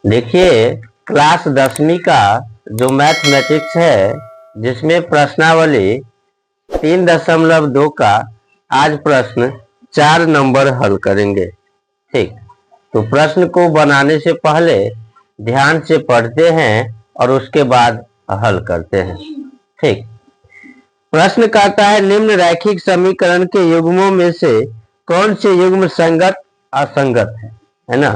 देखिए, क्लास 10वीं का जो मैथमेटिक्स है, जिसमें प्रश्नावली 3.2 का आज प्रश्न 4 नंबर हल करेंगे। ठीक, तो प्रश्न को बनाने से पहले ध्यान से पढ़ते हैं और उसके बाद हल करते हैं। ठीक, प्रश्न कहता है निम्न रैखिक समीकरण के युग्मों में से कौन से युग्म संगत असंगत है ना।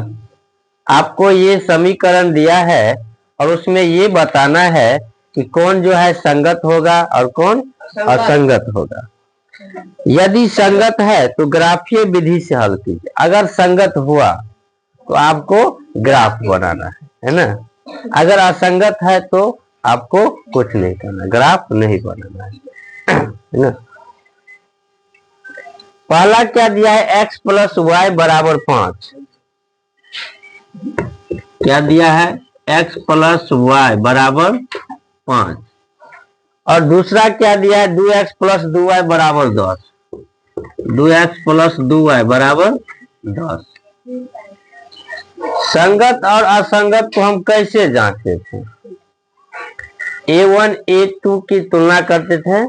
आपको ये समीकरण दिया है और उसमें ये बताना है कि कौन जो है संगत होगा और कौन असंगत होगा। यदि संगत है तो ग्राफीय विधि से हल कीजिए। अगर संगत हुआ तो आपको ग्राफ बनाना है ना। अगर असंगत है तो आपको कुछ नहीं करना, ग्राफ नहीं बनाना है ना। पहला क्या दिया है, x + y = 5। क्या दिया है, x + y = 5। और दूसरा क्या दिया है, 2x + 2y = 10। 2x + 2y = 10। संगत और असंगत को हम कैसे जांचते थे, a1 a2 की तुलना करते थे।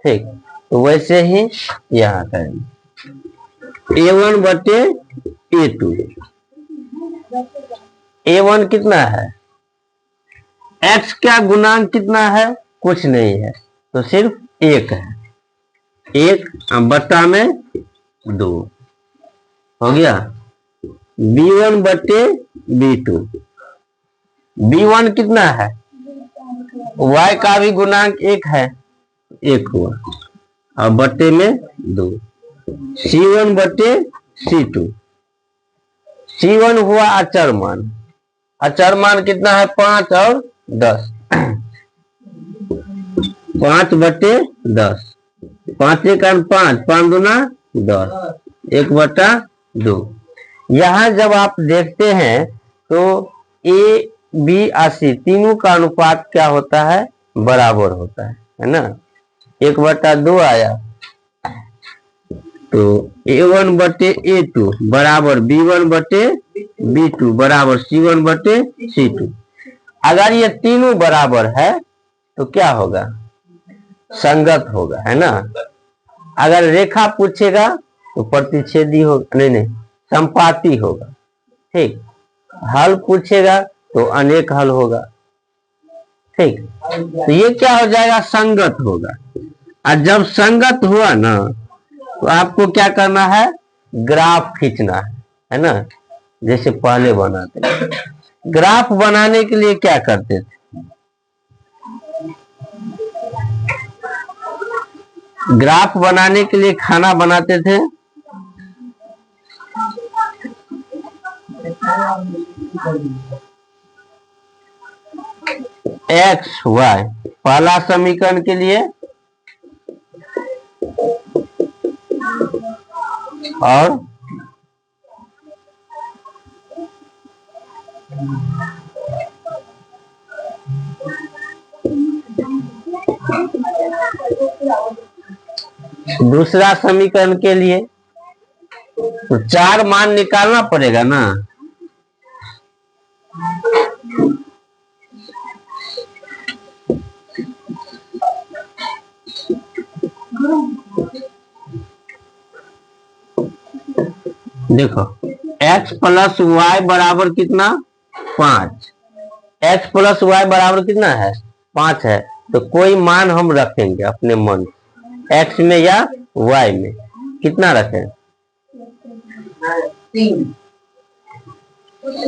ठीक, तो वैसे ही यहाँ करेंगे a1 बटे a2। a1 कितना है, x का गुणांक कितना है, कुछ नहीं है, तो सिर्फ 1 है। 1 बटा में 2 हो गया। b1 बटे b2। b1 कितना है, y का भी गुणांक 1 है, 1 हुआ और बटे में 2। c1 बटे c2। c1 हुआ अचर मान। अचर मान कितना है, 5 और 10। 5 बटे 10। 5 1 5, 5 दूना 10, 1 बटा 2। यहाँ जब आप देखते हैं तो ए बी और सी तीनों का अनुपात क्या होता है, बराबर होता है ना। 1 बटा 2 आया, तो a1 बटे a2 बराबर b1 बटे b2 बराबर c1 बटे c2। अगर ये तीनों बराबर है तो क्या होगा, संगत होगा, है ना। अगर रेखा पूछेगा तो प्रतिच्छेदी होगा, नहीं संपाती होगा। ठीक, हल पूछेगा तो अनेक हल होगा। ठीक, तो ये क्या हो जाएगा, संगत होगा। और जब संगत हुआ ना तो आपको क्या करना है, ग्राफ खींचना है ना, जैसे पहले बनाते हैं। ग्राफ बनाने के लिए क्या करते थे, ग्राफ बनाने के लिए खाना बनाते थे। x y पहला समीकरण के लिए और दूसरा समीकरण के लिए तो 4 मान निकालना पड़ेगा ना। देखो x + y बराबर कितना, 5। x + y बराबर कितना है, 5 है। तो कोई मान हम रखेंगे अपने मन, x में या y में। कितना रखें,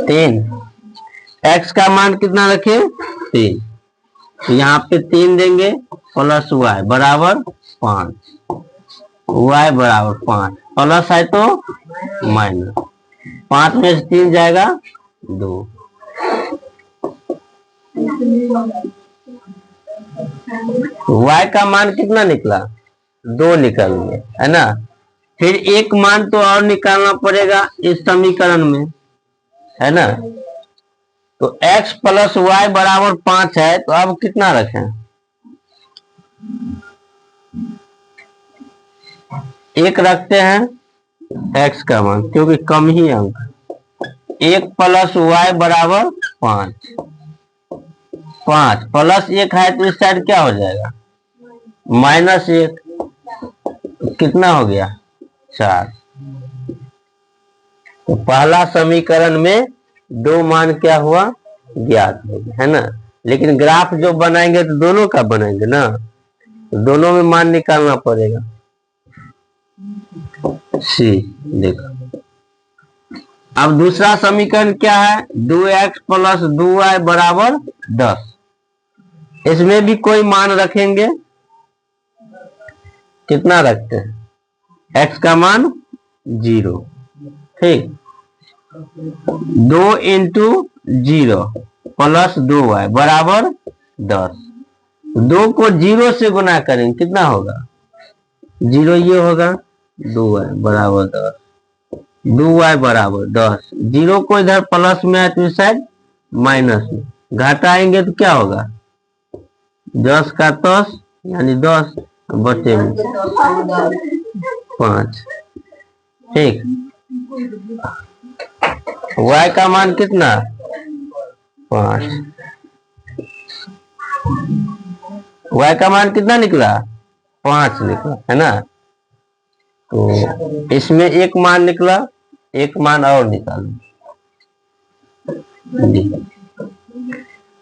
3। x का मान कितना रखें, 3। तो यहाँ पे 3 देंगे प्लस y बराबर 5। y बराबर 5, प्लस है तो माइनस। 5 में से 3 जाएगा 2। y का मान कितना निकला, 2 निकल गया, है ना। फिर एक मान तो और निकालना पड़ेगा इस समीकरण में, है ना। तो x + y बराबर 5 है, तो अब कितना रखें, 1 रखते हैं x का मान, क्योंकि कम ही अंक। 1 + y बराबर 5 5 प्लस 1 है तो इस साइड क्या हो जाएगा, -1, कितना हो गया 4। तो पहला समीकरण में दो मान क्या हुआ, ज्ञात हो गया, है ना। लेकिन ग्राफ जो बनाएंगे तो दोनों का बनाएंगे ना, तो दोनों में मान निकालना पड़ेगा। सी देखो, अब दूसरा समीकरण क्या है, 2x प्लस 2y बराबर 10। इसमें भी कोई मान रखेंगे, कितना रखते हैं, x का मान 0, ठीक। 2 इंटू 0 प्लस 2y बराबर 10। 2 को 0 से गुना करेंगे, कितना होगा, 0 ये होगा, 2y बराबर 10, 2y बराबर 10। 0 को इधर प्लस में है तो इस साइड माइनस में, घटाएंगे तो क्या होगा, 10 का 10 यानी 10 बचे में 5, ठीक। y का मान कितना, 5। y का मान कितना निकला, 5 निकला, है ना। तो इसमें एक मान निकला, एक मान और निकालो,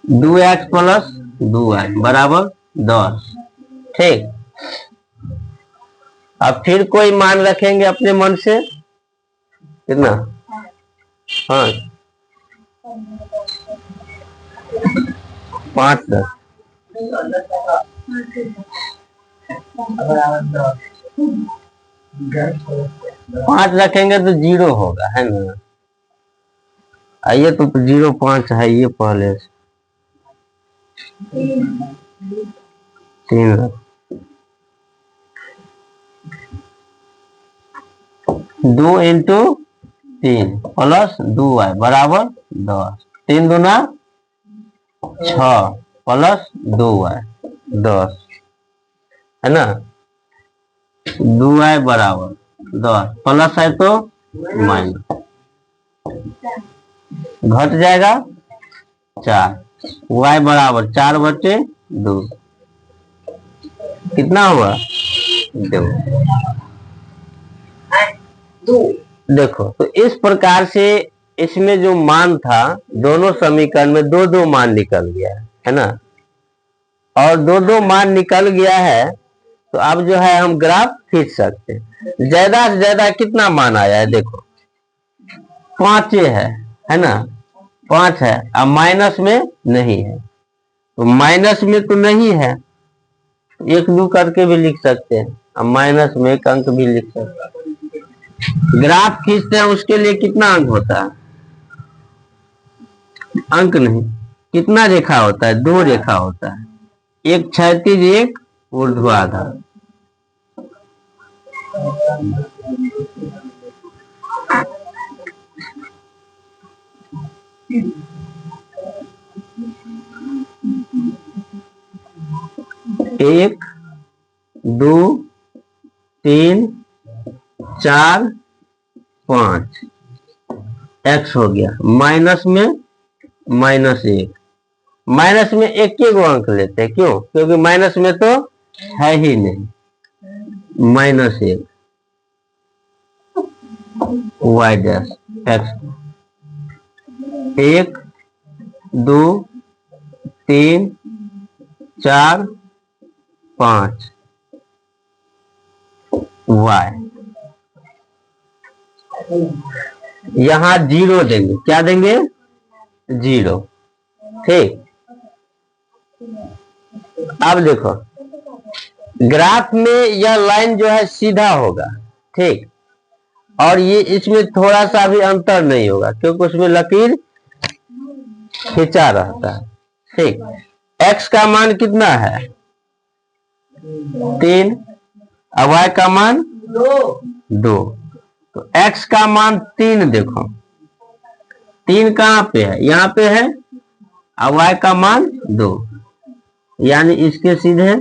2x प्लस 2y बराबर 10, ठीक। अब फिर कोई मान रखेंगे अपने मन से, कितना, 5 5 10 5 रखेंगे तो 0 होगा, है ना। आइए तो 0 5 है ये पहले से 3 2 इंटू 3 प्लस 2y बराबर 10, 3 दूना 6 प्लस 2y 10, है ना। 2y बराबर 10, प्लस है तो माइनस, घट जाएगा 4, y बराबर 4 बचे 2, कितना हुआ 2। देखो, तो इस प्रकार से इसमें जो मान था, दोनों समीकरण में दो दो मान निकल गया है ना। और दो दो मान निकल गया है तो अब जो है हम ग्राफ खींच सकते हैं। ज्यादा से ज्यादा कितना मान आया है, देखो 5 है ना, 5 है। अब माइनस में नहीं है, तो माइनस में तो नहीं है, 1 2 करके भी लिख सकते हैं। अब माइनस में एक अंक भी लिख सकते हैं। ग्राफ खींचते हैं उसके लिए कितना अंक होता है, अंक नहीं, कितना रेखा होता है, 2 रेखा होता है, एक क्षैतिज एक ऊर्ध्वाधर। एक 2 3 4 5 x हो गया, माइनस में -1, माइनस में एक के गो अंक लेते हैं, क्यों, क्योंकि माइनस में तो है ही नहीं, -1 y डैश x, 1 2 3 4 5 y, यहां 0 देंगे, क्या देंगे 0, ठीक। अब देखो ग्राफ में यह लाइन जो है सीधा होगा, ठीक, और ये इसमें थोड़ा सा भी अंतर नहीं होगा क्योंकि उसमें लकीर खींचा रहता है, ठीक। x का मान कितना है 3, और y का मान 2, तो x का मान 3, देखो 3 कहां पे है, यहां पे है, और y का मान 2, यानी इसके सीधे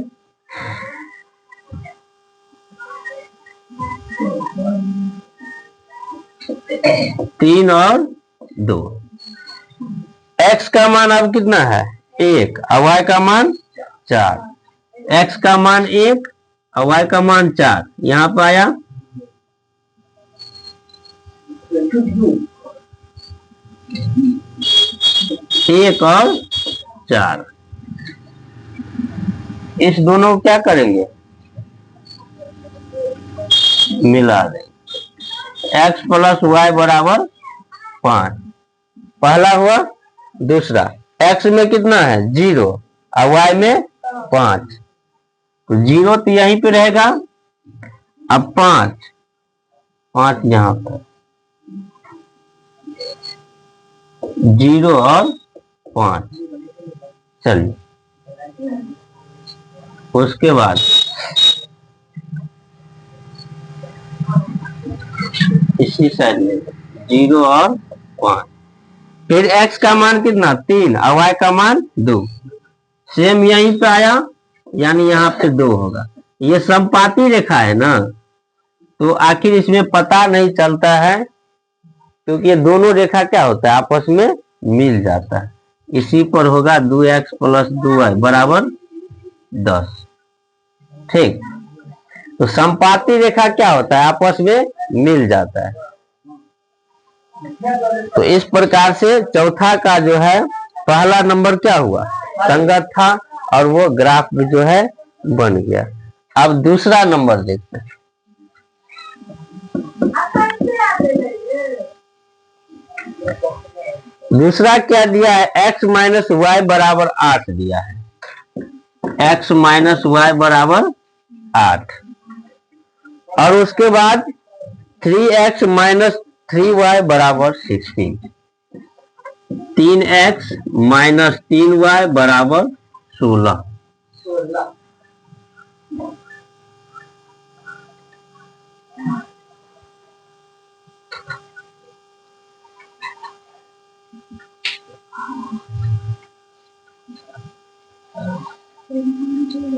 3 और 2। x का मान अब कितना है 1 और y का मान 4। x का मान 1 और y का मान 4, यहाँ पे आया 1 और 4। इस दोनों को क्या करेंगे, मिला देंगे। x प्लस वाई बराबर 5 पहला हुआ। दूसरा x में कितना है 0 और y में 5, तो 0 तो यहीं पे रहेगा। अब 5 यहाँ पर 0 और 5। चलिए उसके बाद इसी साइड में 0 और 5। फिर x का मान कितना 3 और y का मान 2, सेम यहीं पे आया, यानी यहाँ पे 2 होगा। ये समपाती रेखा है ना, तो आखिर इसमें पता नहीं चलता है, क्योंकि ये दोनों रेखा क्या होता है आपस में मिल जाता है। इसी पर होगा 2x प्लस 2y बराबर 10। ठीक, तो समपाती रेखा क्या होता है आपस में मिल जाता है। तो इस प्रकार से चौथा का जो है पहला नंबर क्या हुआ, संगत था, और वो ग्राफ भी जो है बन गया। अब दूसरा नंबर देखते हैं। दूसरा क्या दिया है, x माइनस वाई बराबर 8 दिया है। x माइनस वाई बराबर 8, और उसके बाद 3x माइनस 3y बराबर 16। 3x माइनस 3y बराबर 16।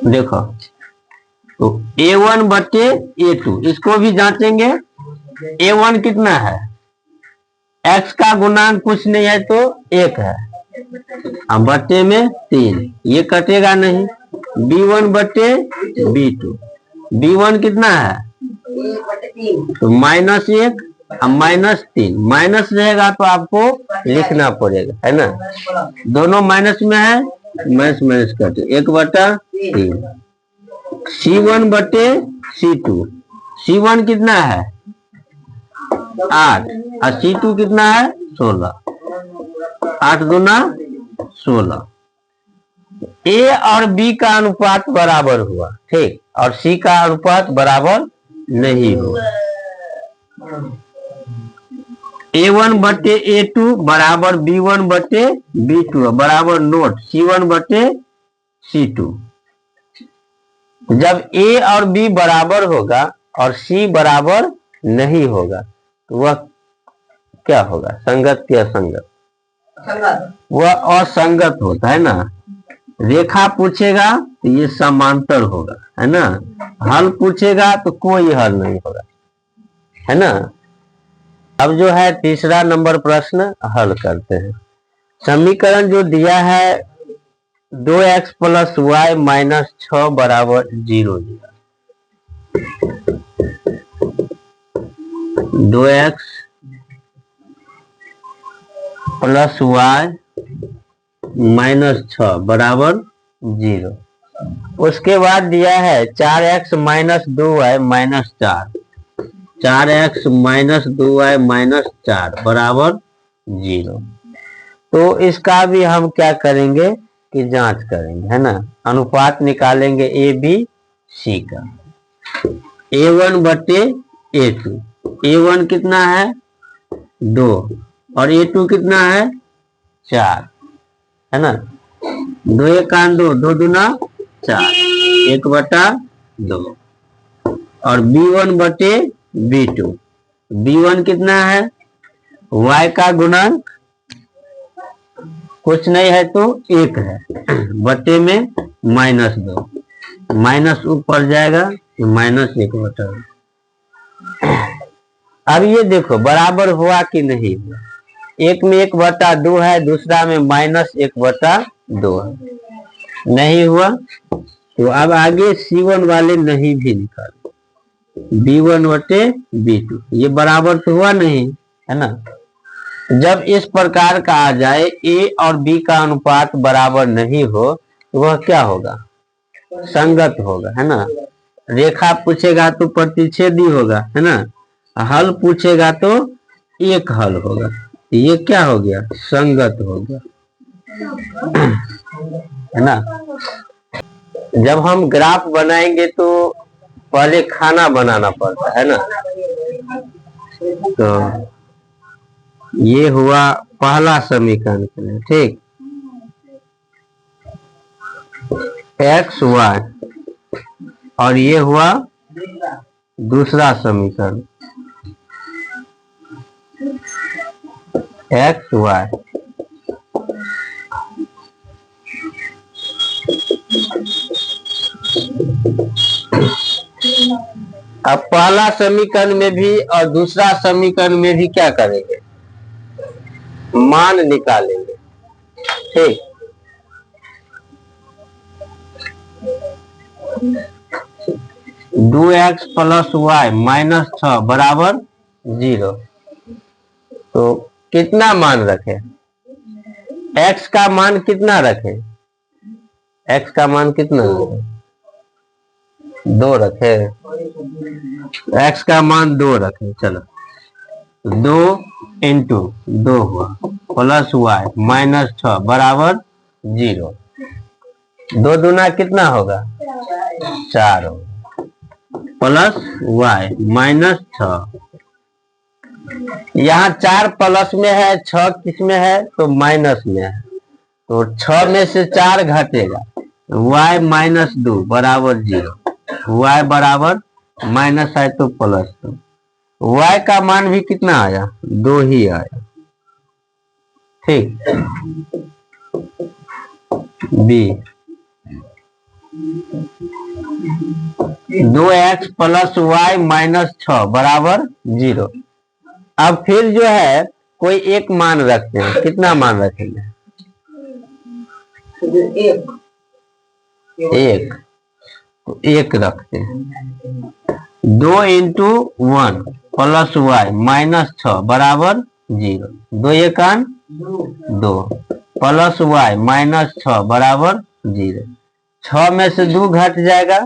देखो, तो a1 बटे a2 इसको भी जांचेंगे। a1 कितना है, x का गुणांक कुछ नहीं है तो 1 है, अब बटे में 3, ये कटेगा नहीं। b1 बटे b2, b1 कितना है तो -1 अब -3, माइनस रहेगा तो आपको लिखना पड़ेगा, है ना। दोनों माइनस में है, माइनस माइनस कटे 1/3। c1 बटे c2, c1 कितना है 8 और c2 कितना है 16, 8 दूना 16। a और b का अनुपात बराबर हुआ, ठीक, और c का अनुपात बराबर नहीं हुआ। a1 बटे a2 बराबर b1 बटे b2 बराबर नोट c1 बटे c2। जब a और b बराबर होगा और c बराबर नहीं होगा तो वह क्या होगा, संगत के असंगत, वह असंगत होता है ना। रेखा पूछेगा तो ये समांतर होगा, है ना। हल पूछेगा तो कोई हल नहीं होगा, है ना। अब जो है तीसरा नंबर प्रश्न हल करते हैं। समीकरण जो दिया है 2x प्लस वाई माइनस 6 बराबर 0 दिया। 2x प्लस वाई माइनस 6 बराबर 0। उसके बाद दिया है 4x minus 2y minus 4, 4x minus 2y minus 4 बराबर 0। तो इसका भी हम क्या करेंगे कि जांच करेंगे, है ना। अनुपात निकालेंगे ए बी सी का। a1 बटे a2, a1 कितना है 2 और a2 कितना है 4, है ना। 2 1 2, 2 दूना 4, 1/2। और b1 बटे b2, b1 कितना है y का गुणांक कुछ नहीं है तो 1 है, बटे में -2, माइनस ऊपर जाएगा तो -1/2। अब ये देखो बराबर हुआ कि नहीं हुआ, एक में 1/2 है, दूसरा में -1/2 है। नहीं हुआ तो अब आगे C1 वाले नहीं भी निकालो, B1/B2 ये बराबर तो हुआ नहीं है ना। जब इस प्रकार का आ जाए A और B का अनुपात बराबर नहीं हो तो वह क्या होगा, संगत होगा, है ना। रेखा पूछेगा तो प्रतिच्छेदी होगा, है ना। हल पूछेगा तो एक हल होगा, ये क्या हो गया, संगत हो गया, है ना। जब हम ग्राफ बनाएंगे तो पहले खाना बनाना पड़ता है ना। तो ये हुआ पहला समीकरण के लिए, ठीक। एक्स वाई, और ये हुआ दूसरा समीकरण एक्स वाई। अब पहला समीकरण में भी और दूसरा समीकरण में भी क्या करेंगे, मान निकालेंगे, ठीक। दो एक्स प्लस वाई -6 बराबर 0। तो कितना मान रखे, x का मान कितना रखे, x का मान कितना रखे, 2 रखे, x का मान 2 रखे। चलो 2 × 2 हुआ प्लस वाई -6 बराबर 0। 2 दूना कितना होगा, 4 होगा, प्लस वाई -6। यहाँ 4 प्लस में है, 6 किस में है, तो माइनस में है। तो 6 में से 4 घटेगा, y -2 बराबर 0। y बराबर माइनस है तो प्लस, तो y का मान भी कितना आया, 2 ही आया, ठीक। b 2x प्लस वाई -6 बराबर 0। अब फिर जो है कोई एक मान रखते हैं, कितना मान रखेंगे, एक रखते हैं। 2 × 1 प्लस वाई -6 बराबर 0। 2 × 2 प्लस वाई -6 बराबर 0। 6 में से 2 घट जाएगा,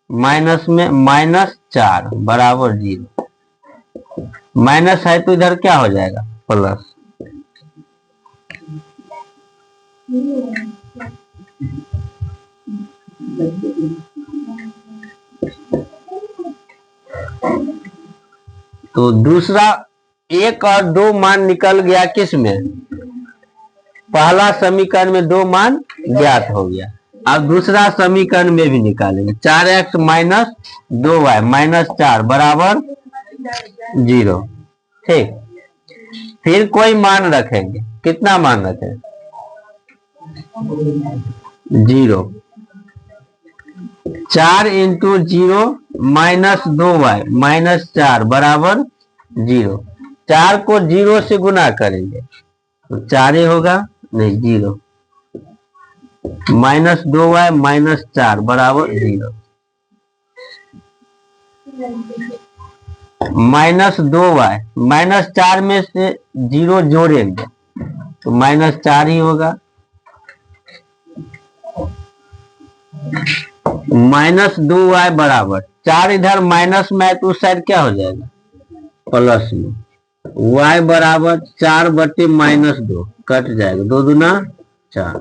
माइनस में -4 बराबर 0। माइनस है तो इधर क्या हो जाएगा, प्लस। तो दूसरा 1 और 2 मान निकल गया, किस में, पहला समीकरण में 2 मान ज्ञात हो गया। अब दूसरा समीकरण में भी निकालेंगे, 4x - 2y -4 बराबर 0, ठीक। फिर कोई मान रखेंगे, कितना मान रखें, 0। 4 × 0 -2y -4 बराबर 0। 4 को 0 से गुना करेंगे तो 4 ही होगा, नहीं 0। -2y -4 बराबर 0। -2y -4 में से 0 जोड़ेंगे तो -4 ही होगा। -2y बराबर 4 इधर माइनस में है तो उस साइड क्या हो जाएगा, प्लस में। y बराबर 4/-2 कट जाएगा, 2 दूना 4,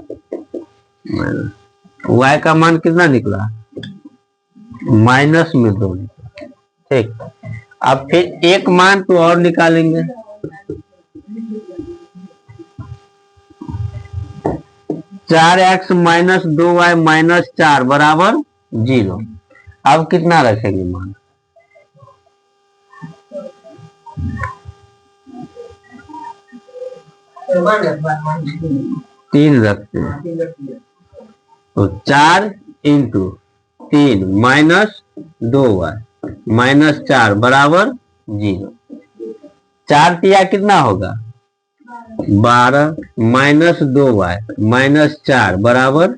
y का मान कितना निकला, -2 निकला, ठीक। अब फिर एक मान तो और निकालेंगे, 4x - 2y -4 बराबर 0। अब कितना रखेंगे मान, 3 रखते हैं। तो 4 × 3 -2y -4 बराबर 0। 4 तिया कितना होगा, 12 माइनस 2y माइनस 4 बराबर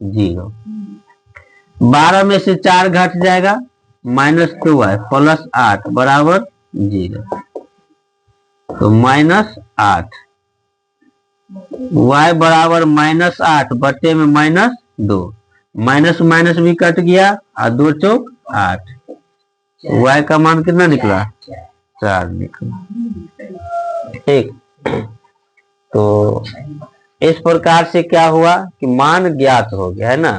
0। 12 में से 4 घट जाएगा, माइनस 2y प्लस 8 बराबर 0। तो माइनस 8, y बराबर माइनस 8 बटे में माइनस 2, माइनस माइनस भी कट गया और 2 चौक 8, y का मान कितना निकला? 4 निकला। ठीक, तो इस प्रकार से क्या हुआ कि मान ज्ञात हो गया है ना।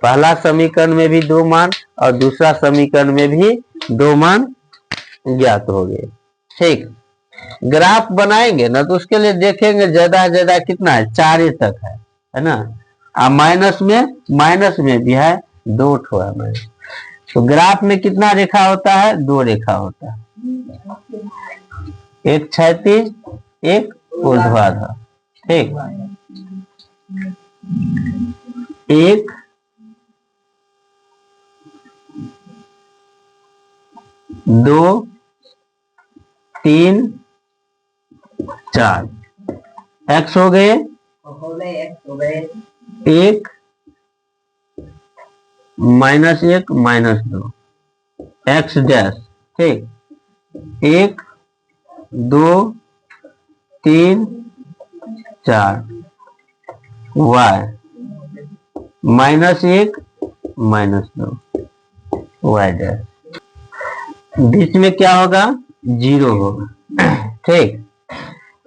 पहला समीकरण में भी 2 मान और दूसरा समीकरण में भी 2 मान ज्ञात हो गए। ठीक, ग्राफ बनाएंगे ना तो उसके लिए देखेंगे ज्यादा से ज्यादा कितना है, 4 तक है ना। और माइनस में भी है 2 ठो है माइनस। तो ग्राफ में कितना रेखा होता है? 2 रेखा होता है, एक क्षैतिज एक ऊर्ध्वाधर। ठीक, 1 2 3 4 x हो गए, 1 माइनस 1 माइनस 2 x डैश। ठीक, 1 2 3 4 y minus 1 minus 2 y dash. बीच में क्या होगा? 0 होगा। ठीक,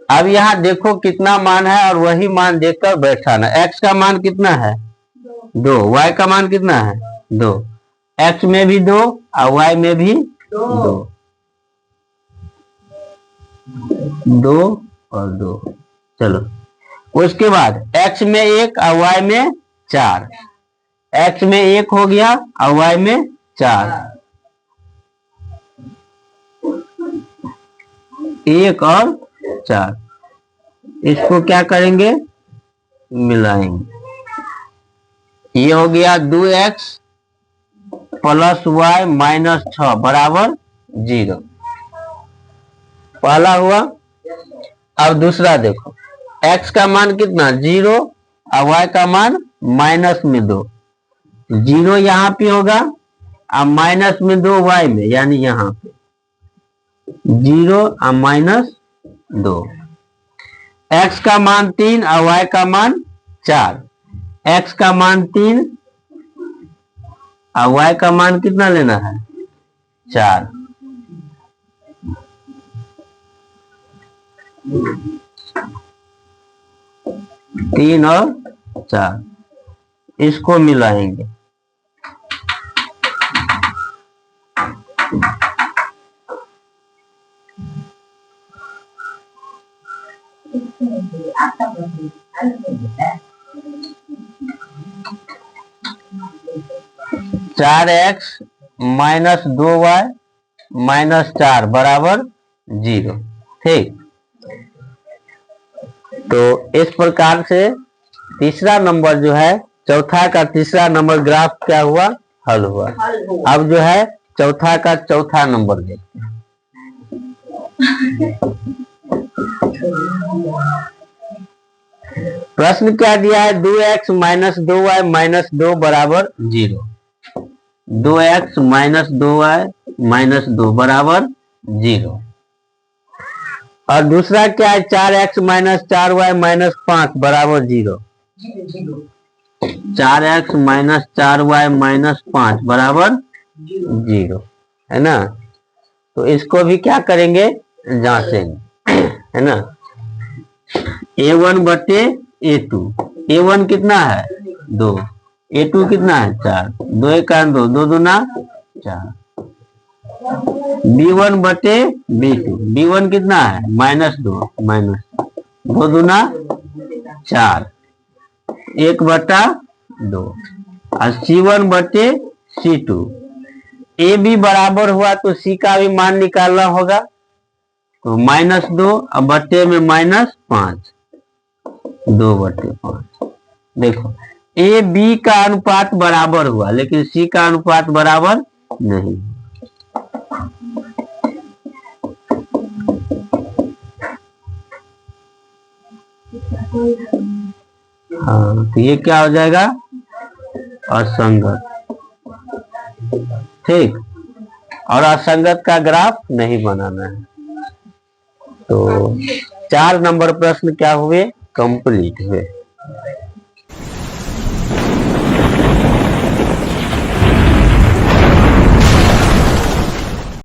अब यहाँ देखो कितना मान है और वही मान देखकर बैठाना। x का मान कितना है? 2। y का मान कितना है? 2। x में भी 2 और y में भी 2, 2 और 2। चलो, उसके बाद x में 1 और y में 4, x में 1 हो गया और y में 4, 1 और 4। इसको क्या करेंगे? मिलाएंगे। ये हो गया 2x प्लस y माइनस 6 बराबर 0। पहला हुआ। अब दूसरा देखो, x का मान कितना? 0 और y का मान माइनस में 2। 0 यहाँ पे होगा और माइनस में 2 y में, यानी यहाँ पे 0 और माइनस 2। x का मान 3 और y का मान 4। x का मान 3 और y का मान कितना लेना है? 4। 3 और 4, इसको मिलाएंगे। चार एक्स माइनस 2y माइनस 4 बराबर 0। ठीक, तो इस प्रकार से तीसरा नंबर जो है, चौथा का तीसरा नंबर ग्राफ क्या हुआ? हल हुआ। अब जो है चौथा का चौथा नंबर देखते हैं। प्रश्न क्या दिया है? 2x माइनस 2y माइनस 2 बराबर 0। 2x माइनस 2y माइनस 2 बराबर 0। और दूसरा क्या है? 4x माइनस 4y माइनस 5 बराबर 0। 4x माइनस 4y माइनस 5 बराबर 0, है ना। तो इसको भी क्या करेंगे? जांचेंगे, है ना। a1 बटे a2। a1 कितना है? 2। a2 कितना है? 4। 2 एक 2, 2 दूना 4। b1 बटे b2। b1 कितना है? माइनस 2 माइनस 2 दूना 4, 1 बटा 2। और c1 बटे c2। ए भी बराबर हुआ तो सी का भी मान निकालना होगा। तो माइनस 2 और बटे में माइनस 5, 2 बटे 5। देखो, ए बी का अनुपात बराबर हुआ लेकिन सी का अनुपात बराबर नहीं। हाँ, तो ये क्या हो जाएगा, असंगत। ठीक, और असंगत का ग्राफ नहीं बनाना है। तो 4 नंबर प्रश्न क्या हुए, कंप्लीट हुए।